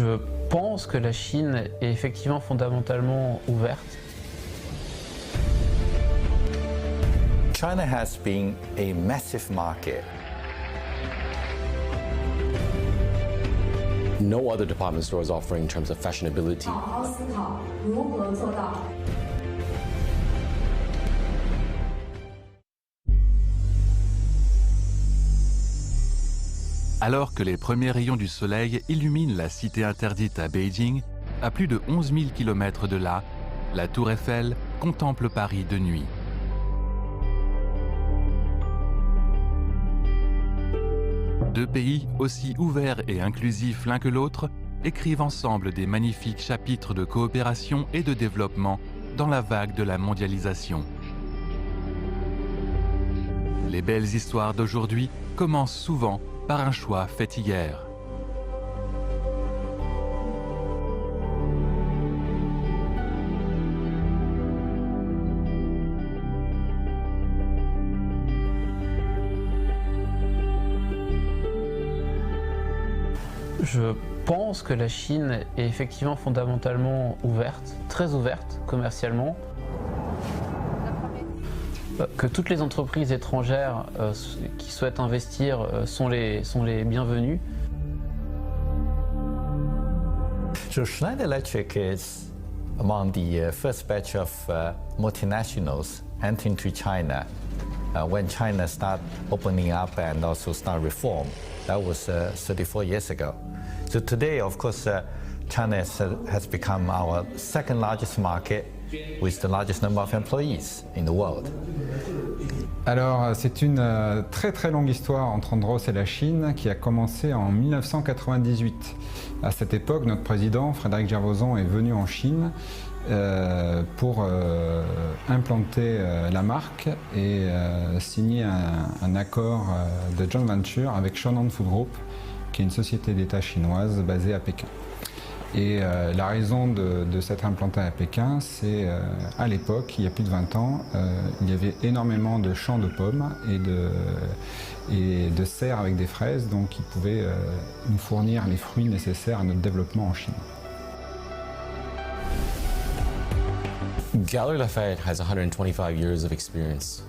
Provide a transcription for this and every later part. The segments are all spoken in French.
Je pense que la Chine est effectivement fondamentalement ouverte. China has been a massive market. No other department store is offering in terms of fashionability. Alors que les premiers rayons du soleil illuminent la cité interdite à Beijing, à plus de 11 000 km de là, la Tour Eiffel contemple Paris de nuit. Deux pays aussi ouverts et inclusifs l'un que l'autre écrivent ensemble des magnifiques chapitres de coopération et de développement dans la vague de la mondialisation. Les belles histoires d'aujourd'hui commencent souvent par un choix fait hier. Je pense que la Chine est effectivement fondamentalement ouverte, très ouverte commercialement. Que toutes les entreprises étrangères qui souhaitent investir sont les bienvenues. So Schneider Electric is among the first batch of multinationals entering to China. When China started opening up and also start reform, that was 34 years ago. So today, of course, China has become our second largest market with the largest number of employees in the world. Alors, c'est une très très longue histoire entre Andros et la Chine qui a commencé en 1998. À cette époque, notre président, Frédéric Gervosan, est venu en Chine pour implanter la marque et signer un accord de joint venture avec Shannon Food Group, qui est une société d'État chinoise basée à Pékin. Et la raison de s'être implanté à Pékin, c'est à l'époque, il y a plus de 20 ans, il y avait énormément de champs de pommes et de serres avec des fraises, donc ils pouvaient nous fournir les fruits nécessaires à notre développement en Chine. Galeries Lafayette has 125 years of experience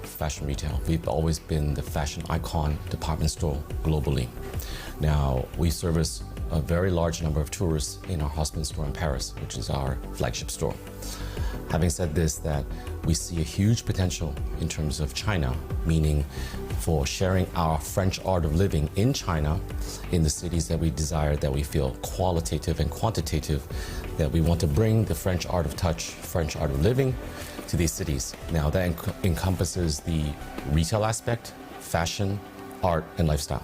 fashion retail. We've always been the fashion icon department store globally. Now, we service a very large number of tourists in our Haussmann store in Paris, which is our flagship store. Having said this, that we see a huge potential in terms of China, meaning for sharing our French art of living in China, in the cities that we desire, that we feel qualitative and quantitative, that we want to bring the French art of touch, French art of living to these cities. Now that encompasses the retail aspect, fashion, art and lifestyle.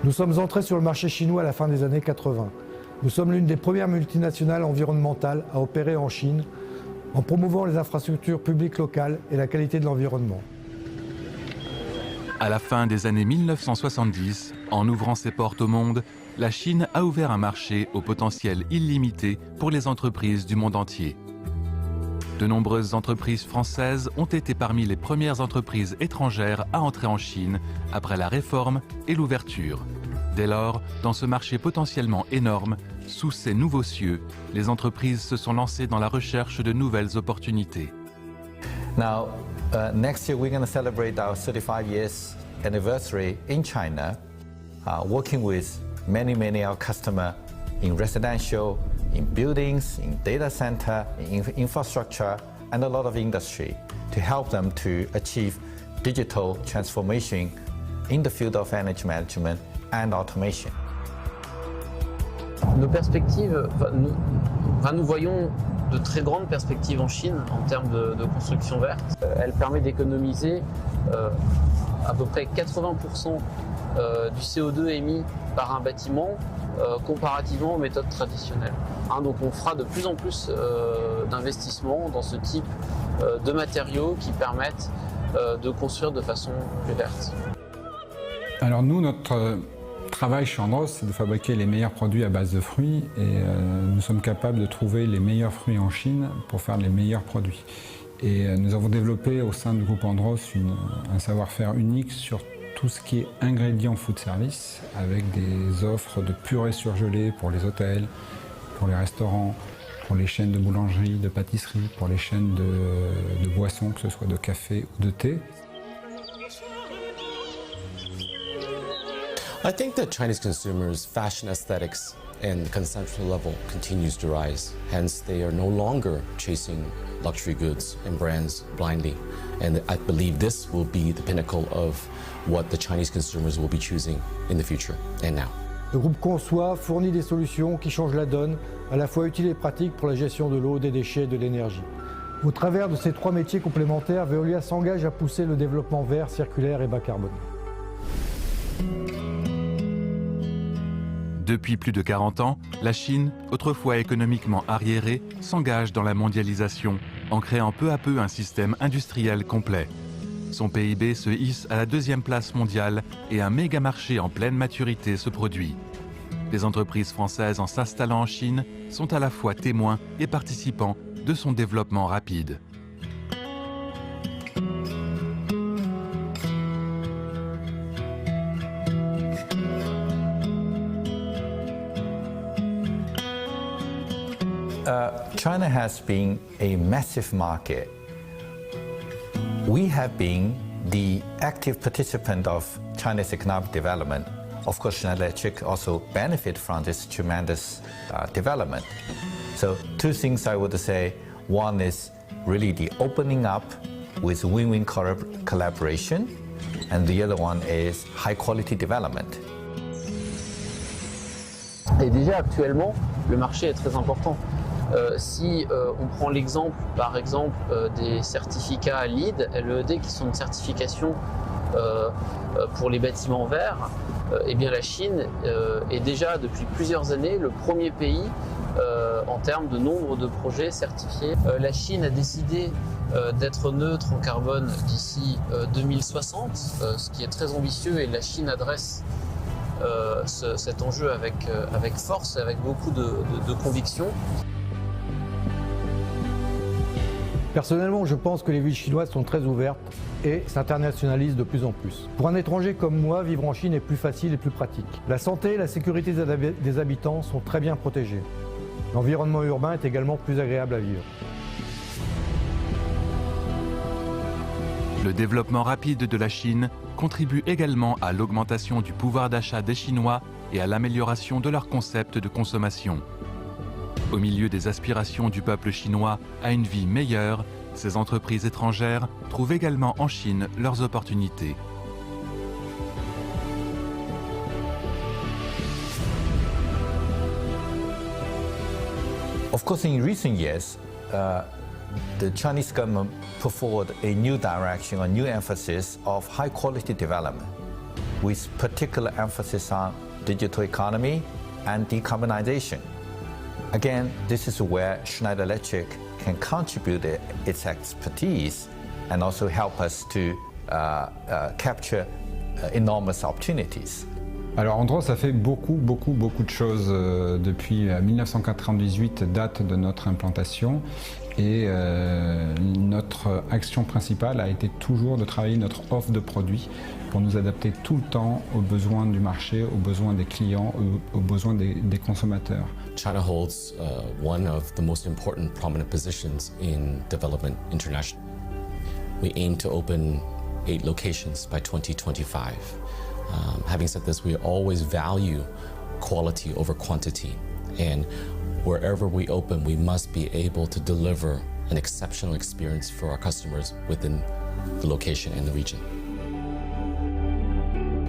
Nous sommes entrés sur le marché chinois à la fin des années 80. Nous sommes l'une des premières multinationales environnementales à opérer en Chine, en promouvant les infrastructures publiques locales et la qualité de l'environnement. À la fin des années 1970, en ouvrant ses portes au monde, la Chine a ouvert un marché au potentiel illimité pour les entreprises du monde entier. De nombreuses entreprises françaises ont été parmi les premières entreprises étrangères à entrer en Chine après la réforme et l'ouverture. Dès lors, dans ce marché potentiellement énorme, sous ces nouveaux cieux, les entreprises se sont lancées dans la recherche de nouvelles opportunités. Now, next year we're going to celebrate our 35 years anniversary in China, working with many of our customers in residential, in buildings, in data center, in infrastructure, and a lot of industry to help them to achieve digital transformation in the field of energy management and automation. Nos perspectives, nous voyons de très grandes perspectives en Chine en termes de construction verte. Elle permet d'économiser à peu près 80% du CO2 émis par un bâtiment comparativement aux méthodes traditionnelles. Donc on fera de plus en plus d'investissements dans ce type de matériaux qui permettent de construire de façon plus verte. Alors nous, notre travail chez Andros, c'est de fabriquer les meilleurs produits à base de fruits et nous sommes capables de trouver les meilleurs fruits en Chine pour faire les meilleurs produits. Et nous avons développé au sein du groupe Andros un savoir-faire unique sur tout ce qui est ingrédients food service, avec des offres de purée surgelée pour les hôtels, pour les restaurants, pour les chaînes de boulangerie, de pâtisserie, pour les chaînes de boissons, que ce soit de café ou de thé. I think that Chinese consumers' fashion aesthetics and consumption level continues to rise. Hence, they are no longer chasing luxury goods and brands blindly. And I believe this will be the pinnacle of what the Chinese consumers will be choosing in the future and now. Le groupe Conçoit fournit des solutions qui changent la donne, à la fois utiles et pratiques pour la gestion de l'eau, des déchets et de l'énergie. Au travers de ces trois métiers complémentaires, Veolia s'engage à pousser le développement vert, circulaire et bas carbone. Depuis plus de 40 ans, la Chine, autrefois économiquement arriérée, s'engage dans la mondialisation en créant peu à peu un système industriel complet. Son PIB se hisse à la 2e place mondiale et un méga marché en pleine maturité se produit. Les entreprises françaises en s'installant en Chine sont à la fois témoins et participants de son développement rapide. China has been a massive market. We have been the active participant of China's economic development. Of course, Schneider Electric also benefit from this tremendous development. So 2 things I would say. One is really the opening up with win-win collaboration, and the other one is high quality development. Et déjà actuellement, le marché est très important. Si on prend l'exemple, par exemple, des certificats LEED, LEED, qui sont une certification pour les bâtiments verts, eh bien la Chine est déjà depuis plusieurs années le premier pays en termes de nombre de projets certifiés. La Chine a décidé d'être neutre en carbone d'ici 2060, ce qui est très ambitieux, et la Chine adresse cet enjeu avec force et avec beaucoup de conviction. Personnellement, je pense que les villes chinoises sont très ouvertes et s'internationalisent de plus en plus. Pour un étranger comme moi, vivre en Chine est plus facile et plus pratique. La santé et la sécurité des habitants sont très bien protégées. L'environnement urbain est également plus agréable à vivre. Le développement rapide de la Chine contribue également à l'augmentation du pouvoir d'achat des Chinois et à l'amélioration de leur concept de consommation. Au milieu des aspirations du peuple chinois à une vie meilleure, ces entreprises étrangères trouvent également en Chine leurs opportunités. Of course, in recent years, the Chinese government put forward a new direction, a new emphasis of high quality development, with particular emphasis on digital economy and decarbonization. Again, this is where Schneider Electric can contribute its expertise and also help us to capture enormous opportunities. Alors Andros a fait beaucoup de choses depuis 1998, date de notre implantation, et notre action principale a été toujours de travailler notre offre de produits pour nous adapter tout le temps aux besoins du marché, aux besoins des clients, aux besoins des consommateurs. China holds one of the most important prominent positions in development internationally. We aim to open 8 locations by 2025. Having said this, we always value quality over quantity, and wherever we open, we must be able to deliver an exceptional experience for our customers within the location and the region.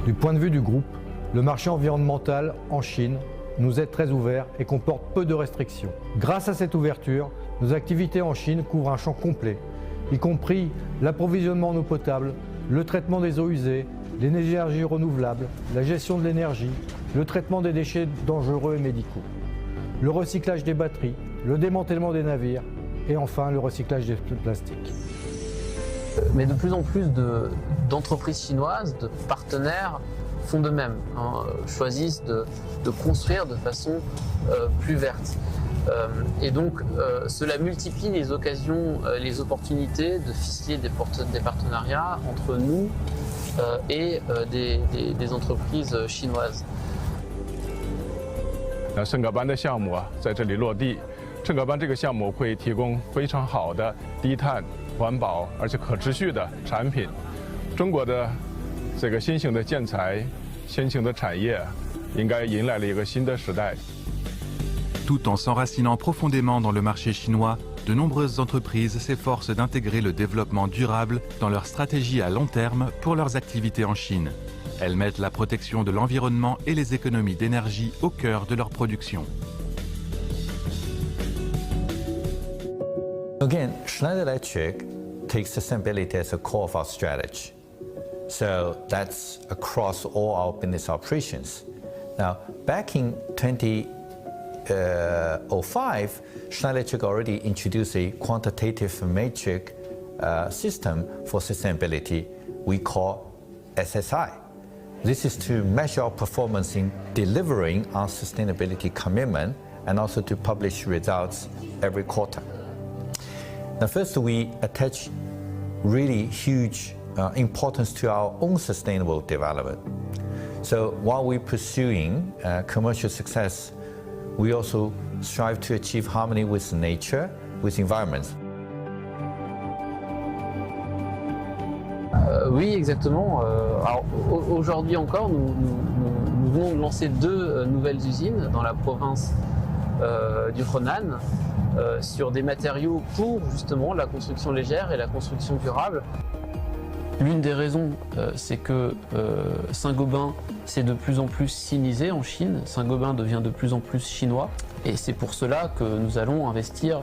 Du point de vue du groupe, le marché environnemental en Chine nous est très ouvert et comporte peu de restrictions. Grâce à cette ouverture, nos activités en Chine couvrent un champ complet, y compris l'approvisionnement en eau potable, le traitement des eaux usées, l'énergie renouvelable, la gestion de l'énergie, le traitement des déchets dangereux et médicaux, le recyclage des batteries, le démantèlement des navires et enfin le recyclage des plastiques. Mais de plus en plus d'entreprises chinoises, de partenaires font de même, choisissent de construire de façon plus verte. Et donc cela multiplie les occasions, les opportunités de ficeler des partenariats entre nous et des entreprises chinoises. 圣格班的项目在这里落地，圣格班这个项目会提供非常好的低碳、环保而且可持续的产品。中国的这个新型的建材、新型的产业，应该迎来了一个新的时代。 Tout en s'enracinant profondément dans le marché chinois, de nombreuses entreprises s'efforcent d'intégrer le développement durable dans leur stratégie à long terme pour leurs activités en Chine. Elles mettent la protection de l'environnement et les économies d'énergie au cœur de leur production. Again, Schneider Electric takes sustainability as a core of our strategy. So that's across all our business operations. Now, back in 2005, Schneider Electric already introduced a quantitative metric system for sustainability we call SSI. This is to measure our performance in delivering our sustainability commitment and also to publish results every quarter. Now, first, we attach really huge importance to our own sustainable development. So while we're pursuing commercial success, we also strive to achieve harmony with nature, with environment. Oui, exactement. Aujourd'hui encore, nous venons de lancer 2 nouvelles usines dans la province du Henan sur des matériaux pour justement la construction légère et la construction durable. L'une des raisons, c'est que Saint-Gobain s'est de plus en plus sinisé en Chine. Saint-Gobain devient de plus en plus chinois. Et c'est pour cela que nous allons investir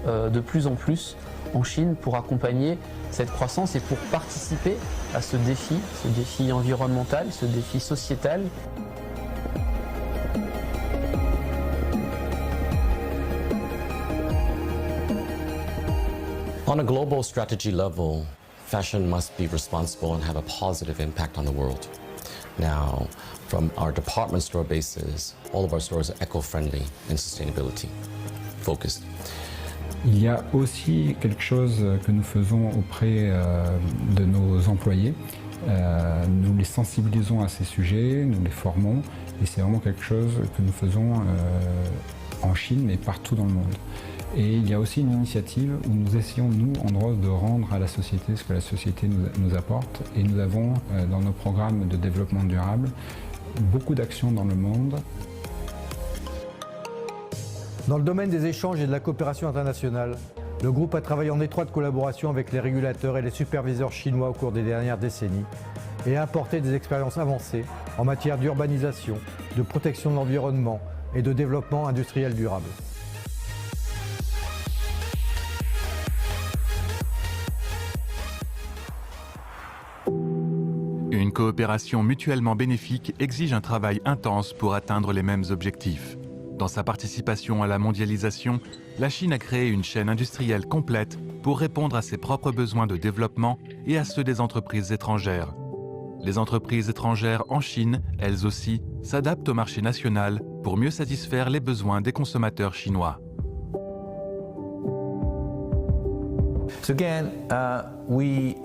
de plus en plus en Chine pour accompagner cette croissance et pour participer à ce défi environnemental, ce défi sociétal. On a global strategy level, fashion must be responsible and have a positive impact on the world. Now, from our department store basis, all of our stores are eco-friendly and sustainability focused. Il y a aussi quelque chose que nous faisons auprès de nos employés. Nous les sensibilisons à ces sujets, nous les formons, et c'est vraiment quelque chose que nous faisons en Chine, mais partout dans le monde. Et il y a aussi une initiative où nous essayons, nous, Andros, de rendre à la société ce que la société nous apporte. Et nous avons, dans nos programmes de développement durable, beaucoup d'actions dans le monde. Dans le domaine des échanges et de la coopération internationale, le groupe a travaillé en étroite collaboration avec les régulateurs et les superviseurs chinois au cours des dernières décennies et a apporté des expériences avancées en matière d'urbanisation, de protection de l'environnement et de développement industriel durable. Une coopération mutuellement bénéfique exige un travail intense pour atteindre les mêmes objectifs. Dans sa participation à la mondialisation, la Chine a créé une chaîne industrielle complète pour répondre à ses propres besoins de développement et à ceux des entreprises étrangères. Les entreprises étrangères en Chine, elles aussi, s'adaptent au marché national pour mieux satisfaire les besoins des consommateurs chinois. So again, as we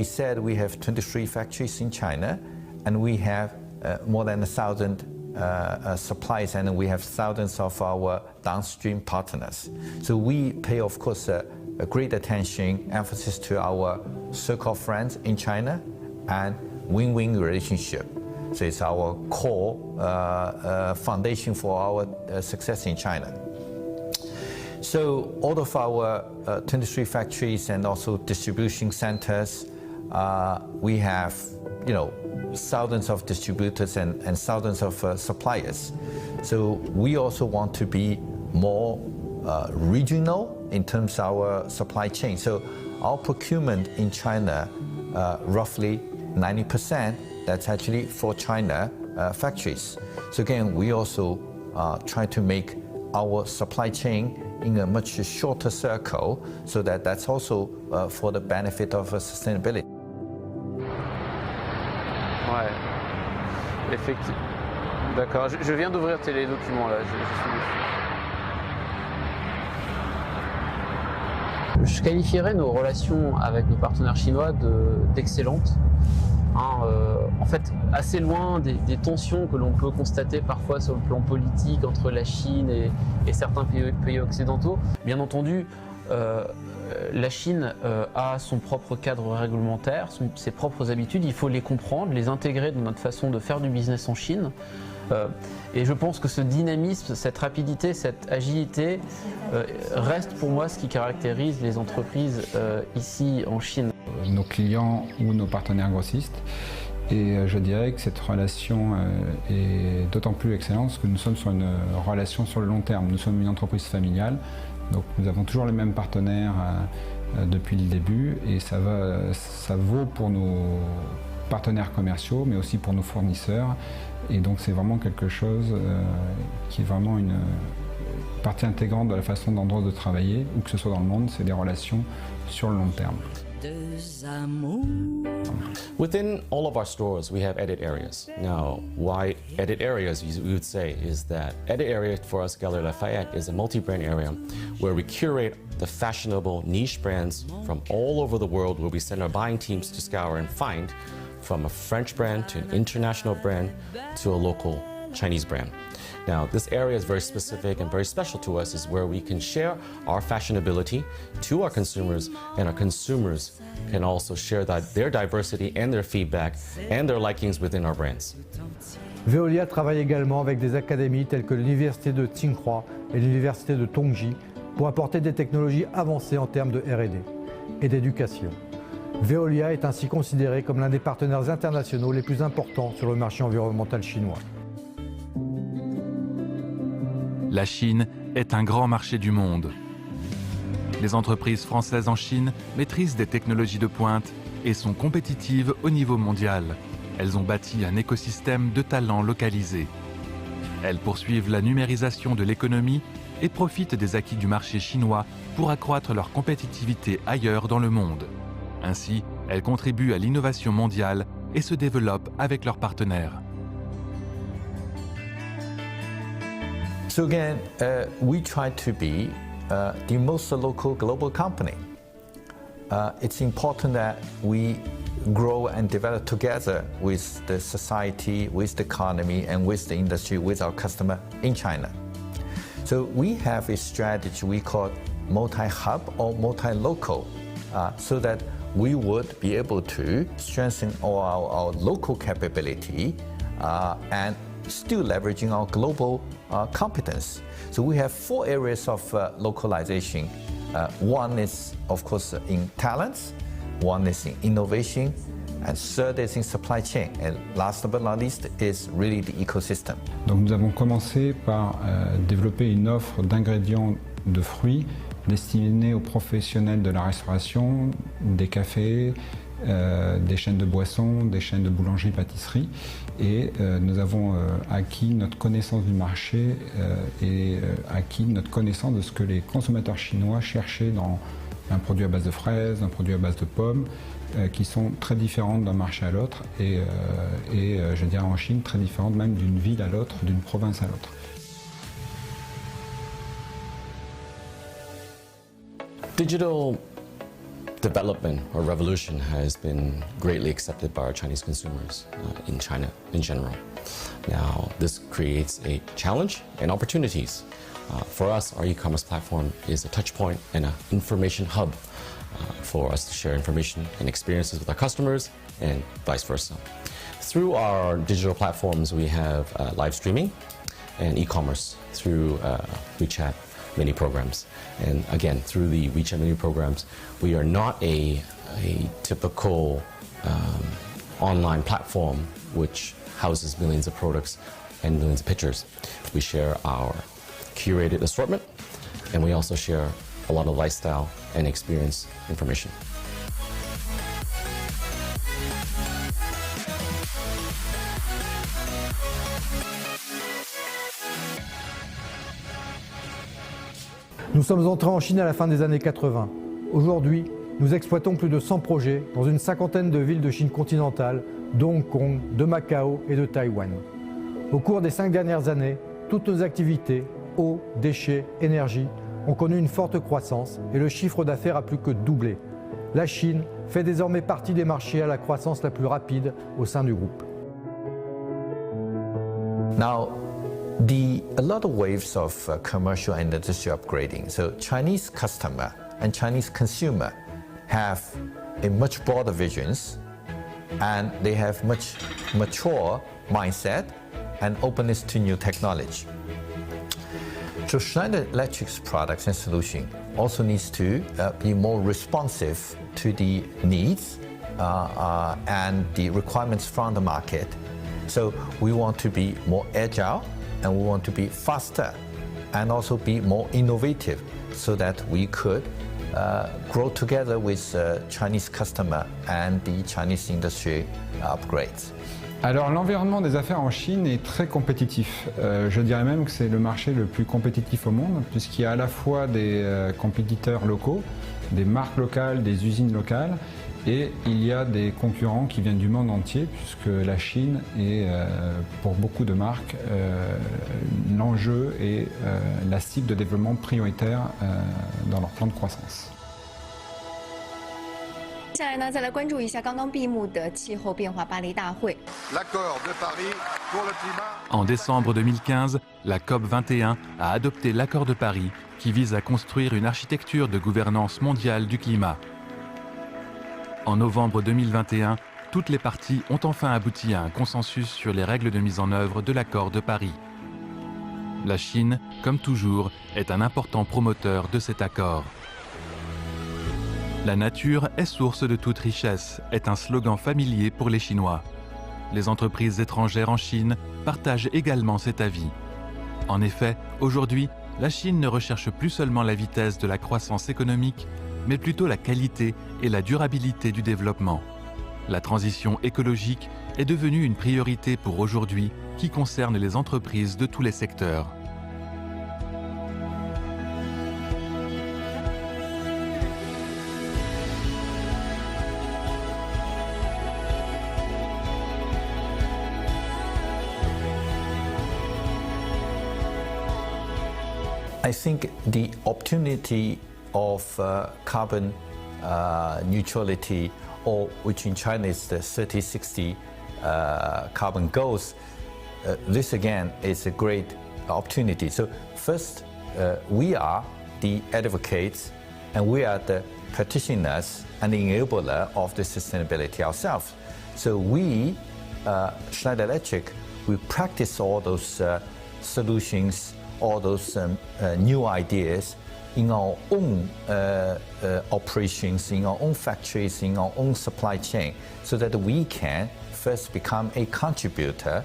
said, we have 23 factories in China, and we have more than 1,000 suppliers, and we have thousands of our downstream partners. So we pay, of course, a great attention, emphasis to our circle of friends in China and win-win relationship. So it's our core foundation for our success in China. So all of our 23 factories and also distribution centers, we have, thousands of distributors and thousands of suppliers. So we also want to be more regional in terms of our supply chain. So our procurement in China, roughly 90%, that's actually for China factories. So again, we also try to make our supply chain in a much shorter circle, so that's also for the benefit of sustainability. Ouais, effectivement. D'accord, je viens d'ouvrir les documents là, je qualifierais nos relations avec nos partenaires chinois d'excellentes. en fait assez loin des tensions que l'on peut constater parfois sur le plan politique entre la Chine et certains pays occidentaux. Bien entendu, la Chine a son propre cadre réglementaire, ses propres habitudes, il faut les comprendre, les intégrer dans notre façon de faire du business en Chine. Et je pense que ce dynamisme, cette rapidité, cette agilité reste pour moi ce qui caractérise les entreprises ici en Chine. Nos clients ou nos partenaires grossistes. Et je dirais que cette relation est d'autant plus excellente que nous sommes sur une relation sur le long terme. Nous sommes une entreprise familiale, donc nous avons toujours les mêmes partenaires depuis le début et ça vaut pour nos partenaires commerciaux mais aussi pour nos fournisseurs. Et donc c'est vraiment quelque chose qui est vraiment une partie intégrante de la façon d'Andros de travailler, où que ce soit dans le monde, c'est des relations sur le long terme. Within all of our stores, we have edit areas. Now, why edit areas, we would say, is that edit area for us, Galeries Lafayette, is a multi-brand area where we curate the fashionable niche brands from all over the world, where we send our buying teams to scour and find from a French brand to an international brand to a local Chinese brand. Now, this area is very specific and very special to us, is where we can share our fashionability to our consumers, and our consumers can also share their diversity and their feedback and their likings within our brands. Veolia travaille également avec des académies telles que l'université de Tsinghua et l'université de Tongji pour apporter des technologies avancées en termes de R&D et d'éducation. Veolia est ainsi considéré comme l'un des partenaires internationaux les plus importants sur le marché environnemental chinois. La Chine est un grand marché du monde. Les entreprises françaises en Chine maîtrisent des technologies de pointe et sont compétitives au niveau mondial. Elles ont bâti un écosystème de talents localisés. Elles poursuivent la numérisation de l'économie et profitent des acquis du marché chinois pour accroître leur compétitivité ailleurs dans le monde. Ainsi, elles contribuent à l'innovation mondiale et se développent avec leurs partenaires. So again, we try to be the most local global company. It's important that we grow and develop together with the society, with the economy, and with the industry, with our customer in China. So we have a strategy we call multi-hub or multi-local, so that we would be able to strengthen our local capability and still leveraging our global competence. So we have 4 areas of localization. One is, of course, in talents, one is in innovation, and third is in supply chain. And last but not least is really the ecosystem. Donc nous avons commencé par développer une offre d'ingrédients de fruits destinés aux professionnels de la restauration, des cafés, des chaînes de boissons, des chaînes de boulangerie-pâtisserie, et nous avons acquis notre connaissance du marché et acquis notre connaissance de ce que les consommateurs chinois cherchaient dans un produit à base de fraises, un produit à base de pommes, qui sont très différentes d'un marché à l'autre et je dirais en Chine très différentes même d'une ville à l'autre, d'une province à l'autre. Digital development or revolution has been greatly accepted by our Chinese consumers in China in general. Now, this creates a challenge and opportunities. For us, our e-commerce platform is a touch point and an information hub for us to share information and experiences with our customers and vice versa. Through our digital platforms, we have live streaming and e-commerce through WeChat mini programs. And again, through the WeChat mini programs, we are not a typical online platform which houses millions of products and millions of pictures. We share our curated assortment, and we also share a lot of lifestyle and experience information. Nous sommes entrés en Chine à la fin des années 80. Aujourd'hui, nous exploitons plus de 100 projets dans une cinquantaine de villes de Chine continentale, de Hong Kong, de Macao et de Taïwan. Au cours des 5 dernières années, toutes nos activités, eau, déchets, énergie, ont connu une forte croissance et le chiffre d'affaires a plus que doublé. La Chine fait désormais partie des marchés à la croissance la plus rapide au sein du groupe. Now, a lot of waves of commercial and industrial upgrading. So Chinese customer and Chinese consumer have a much broader visions, and they have much mature mindset and openness to new technology. So Schneider Electric's products and solution also needs to be more responsive to the needs and the requirements from the market. So we want to be more agile, and we want to be faster and also be more innovative so that we could grow together with Chinese customer and the Chinese industry upgrades. Alors l'environnement des affaires en Chine est très compétitif. Je dirais même que c'est le marché le plus compétitif au monde, puisqu'il y a à la fois des compétiteurs locaux, des marques locales, des usines locales, et il y a des concurrents qui viennent du monde entier, puisque la Chine est, pour beaucoup de marques, l'enjeu et la cible de développement prioritaire dans leur plan de croissance. 接下来呢，再来关注一下刚刚闭幕的气候变化巴黎大会。 En décembre 2015, la COP21 a adopté l'accord de Paris qui vise à construire une architecture de gouvernance mondiale du climat. En novembre 2021, toutes les parties ont enfin abouti à un consensus sur les règles de mise en œuvre de l'accord de Paris. La Chine, comme toujours, est un important promoteur de cet accord. La nature est source de toute richesse est un slogan familier pour les Chinois. Les entreprises étrangères en Chine partagent également cet avis. En effet, aujourd'hui, la Chine ne recherche plus seulement la vitesse de la croissance économique, mais plutôt la qualité et la durabilité du développement. La transition écologique est devenue une priorité pour aujourd'hui qui concerne les entreprises de tous les secteurs. I think the opportunity of carbon neutrality, or which in China is the 30-60 carbon goals, this again is a great opportunity. So first, we are the advocates and we are the practitioners and the enabler of the sustainability ourselves. So we, Schneider Electric, we practice all those solutions, all those new ideas in our own operations, in our own factories, in our own supply chain, so that we can first become a contributor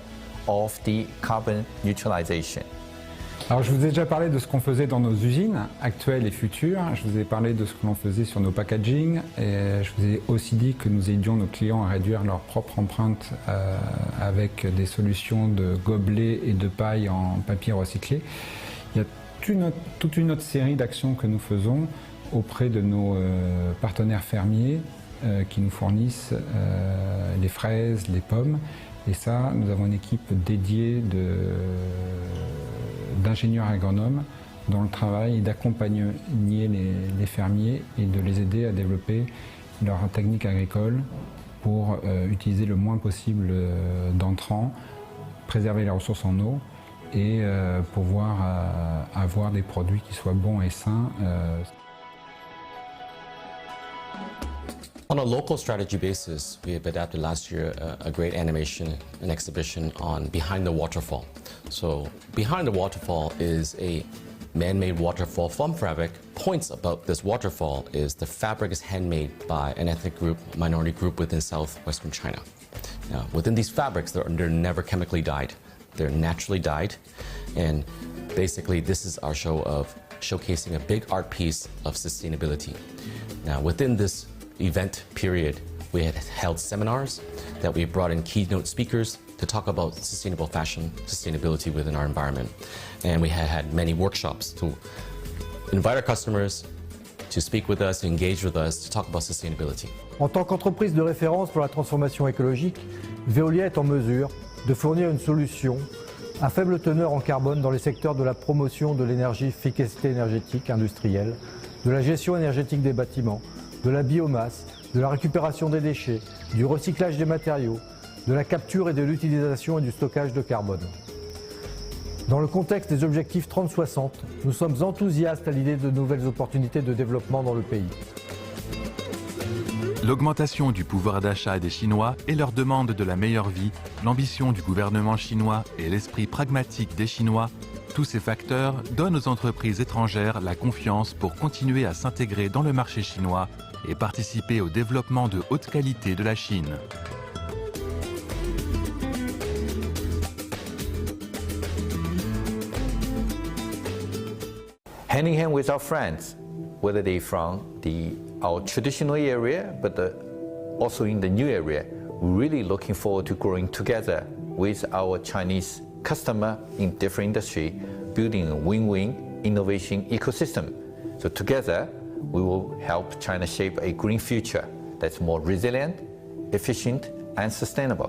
of the carbon neutralization. Alors je vous ai déjà parlé de ce qu'on faisait dans nos usines actuelles et futures, je vous ai parlé de ce que l'on faisait sur nos packaging, et je vous ai aussi dit que nous aidions nos clients à réduire leur propre empreinte avec des solutions de gobelets et de paille en papier recyclé. Il y a toute une autre série d'actions que nous faisons auprès de nos partenaires fermiers qui nous fournissent les fraises, les pommes. Et ça, nous avons une équipe dédiée d'ingénieurs agronomes dont le travail est d'accompagner les fermiers et de les aider à développer leurs techniques agricoles pour utiliser le moins possible d'entrants, préserver les ressources en eau et pouvoir avoir des produits qui soient bons et sains. On a local strategy basis, we have adapted last year a great animation, an exhibition on Behind the Waterfall. So Behind the Waterfall is a man-made waterfall from fabric. Points about this waterfall is the fabric is handmade by an ethnic group, minority group within southwestern China. Now, within these fabrics, they're never chemically dyed. They're naturally dyed, and basically this is our show of showcasing a big art piece of sustainability. Now, within this event period, we had held seminars that we brought in keynote speakers to talk about sustainable fashion, sustainability within our environment. And we had many workshops to invite our customers to speak with us, to engage with us, to talk about sustainability. En tant qu'entreprise de référence pour la transformation écologique, Veolia est en mesure de fournir une solution à faible teneur en carbone dans les secteurs de la promotion de l'énergie, efficacité énergétique industrielle, de la gestion énergétique des bâtiments, de la biomasse, de la récupération des déchets, du recyclage des matériaux, de la capture et de l'utilisation et du stockage de carbone. Dans le contexte des objectifs 30-60, nous sommes enthousiastes à l'idée de nouvelles opportunités de développement dans le pays. L'augmentation du pouvoir d'achat des Chinois et leur demande de la meilleure vie, l'ambition du gouvernement chinois et l'esprit pragmatique des Chinois, tous ces facteurs donnent aux entreprises étrangères la confiance pour continuer à s'intégrer dans le marché chinois et participer au développement de haute qualité de la Chine. Hand in hand with our friends, whether they're from our traditional area, but also in the new area, we're really looking forward to growing together with our Chinese customer in different industry, building a win-win innovation ecosystem. So together, we will help China shape a green future that's more resilient, efficient, and sustainable.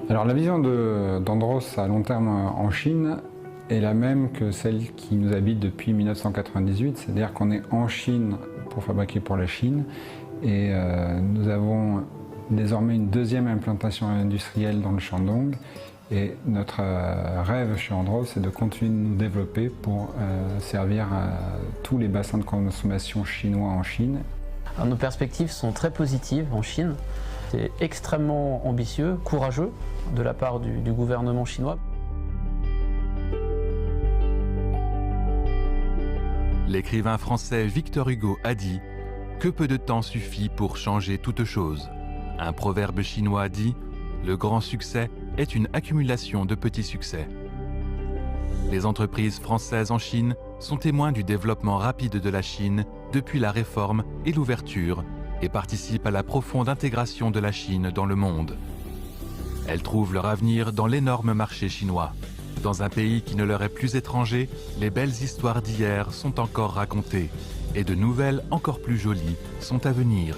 Alors la vision d'Andros à long terme en Chine est la même que celle qui nous habite depuis 1998, c'est-à-dire qu'on est en Chine pour fabriquer pour la Chine et nous avons désormais une deuxième implantation industrielle dans le Shandong et notre rêve chez Andros c'est de continuer de nous développer pour servir à tous les bassins de consommation chinois en Chine. Alors, nos perspectives sont très positives en Chine. C'est extrêmement ambitieux, courageux de la part du gouvernement chinois. L'écrivain français Victor Hugo a dit « Que peu de temps suffit pour changer toute chose ». Un proverbe chinois dit « Le grand succès est une accumulation de petits succès ». Les entreprises françaises en Chine sont témoins du développement rapide de la Chine depuis la réforme et l'ouverture et participent à la profonde intégration de la Chine dans le monde. Elles trouvent leur avenir dans l'énorme marché chinois. Dans un pays qui ne leur est plus étranger, les belles histoires d'hier sont encore racontées et de nouvelles encore plus jolies sont à venir.